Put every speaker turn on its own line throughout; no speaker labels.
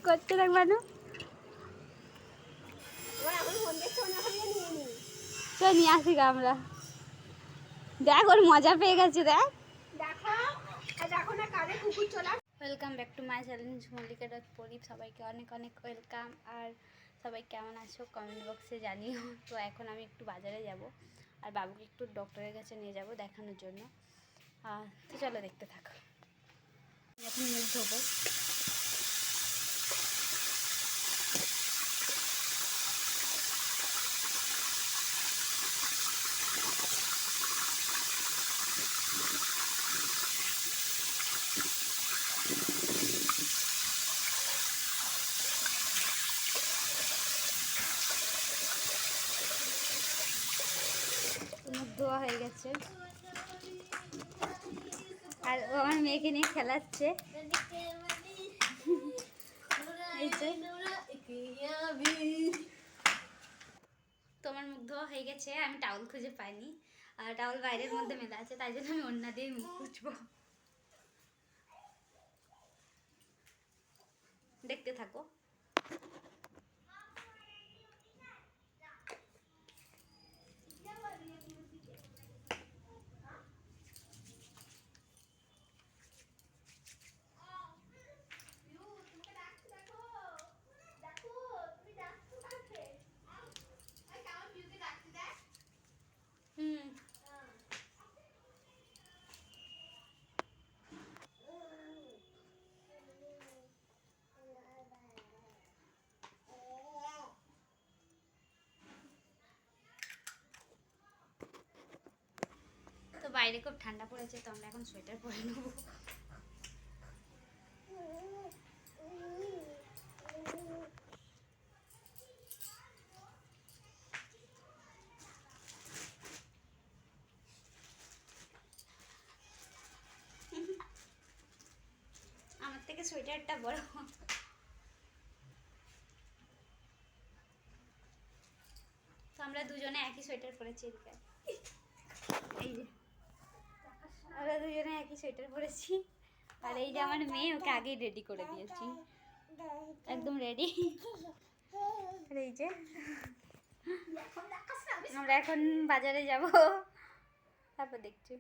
করতে দেখ মানু, চল নিয়ে আসি গা আমরা। দেখ ওর মজা পেয়ে গেছে, দেখ। Welcome back to my challenge Mallika dot Pradip. সবাইকে অনেক অনেক ওয়েলকাম। আর সবাই কেমন আছো কমেন্ট বক্সে জানিও। তো এখন আমি একটু বাজারে যাব, আর বাবুকে একটু ডক্টরের কাছে নিয়ে যাব দেখানোর জন্য। তো চলো দেখতে থাকো। এখন মুখ ধোবো। মুখ ধোয়া হয়ে গেছে, আর ও আমার মেয়েকে নিয়ে খেলাচ্ছে। তোমার মুখ ধোয়া হয়ে গেছে, আমি টাওয়াল খুঁজে পাইনি, আর টাওয়াল বাইরের মধ্যে মেলা আছে, তাই জন্য আমি ওড়না দিয়ে মুখ খুঁজবো। দেখতে থাকো। তো বাইরে খুব ঠান্ডা পড়েছে, তো আমরা এখন সোয়েটার পরে নেব। আমার থেকে সোয়েটারটা বড়। তো আমরা দুজনে একই সোয়েটার পরেছি। এই যে আমরা দুজনে একই সোয়েটার পরেছি, আর এই যে আমার মেয়ে, ওকে আগেই রেডি করে দিয়েছি, একদম রেডি। আর এই যে আমরা এখন বাজারে যাব, তারপর দেখছি।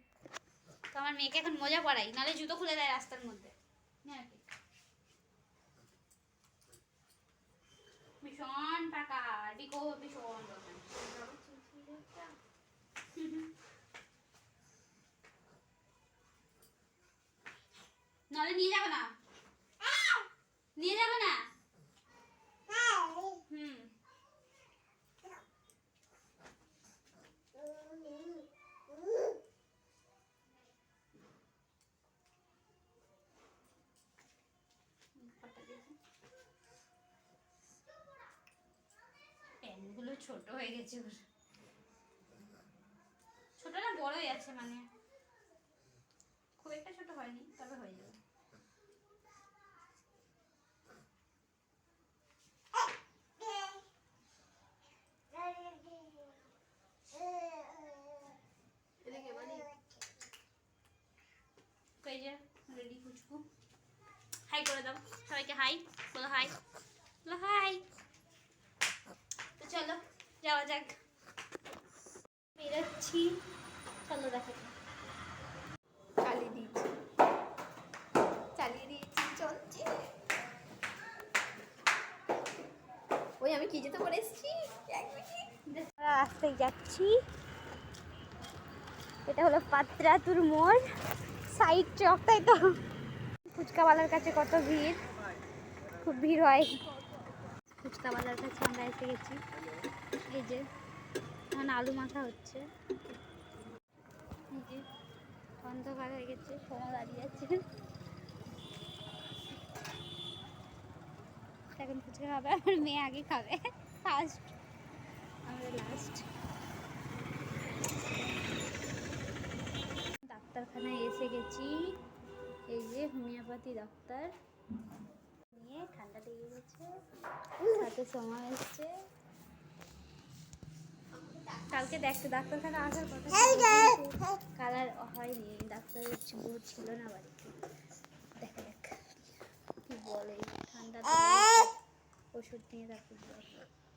তো আমার মেয়েকে এখন মোজা পরাই, নাহলে জুতো খুলে দেয় রাস্তার মধ্যে। ভীষণ টাকা ডিকো, ভীষণ নাহলে নিয়ে যাবে না, নিয়ে যাবে না। প্যান্টগুলো ছোট হয়ে গেছে ওর, ছোট না বড়ই আছে, মানে খুব একটা ছোট হয়নি, তবে হয়ে যাবে। এই যে রেডি খুচবু। হাই করে দাও সবাইকে, হাই বলো, হাই বলো, হাই। তো চলো যাওয়া যাক, বেরোচ্ছি, চলো দেখা যাক। চালিয়ে দিয়েছি, চালিয়ে দিয়েছি, চলছে। ওই আমি কি যেতে করে এসেছি, রাস্তায় যাচ্ছি। এটা হলো পাত্রাতুর মোড়, সাইড চক, তাই তো। ফুচকাওয়ালার কাছে কত ভিড়, খুব ভিড় হয়। ফুচকাওয়ালার কাছে আমরা এসে গেছি। এই যে এখন আলু মাখা হচ্ছে, এই যে অন্ধকার হয়ে গেছে, সোনা দাঁড়িয়ে আছে। এখন ফুচকা খাবে, আমার মেয়ে আগে খাবে, ফার্স্ট, আমরা লাস্ট। ডাক্তারখানায় এসে গেছি, এই যে হোমিওপ্যাথি ডাক্তার, নিয়ে ঠান্ডা লেগে গেছে, সাথে সময় এসছে। কালকে দেখতে ডাক্তারখানা আসার কথা, কালার হয়নি, ডাক্তারের ছিল না বাড়িতে। দেখা যাক কি বলে, ঠান্ডা ওষুধ নিয়ে তারপর যাবো।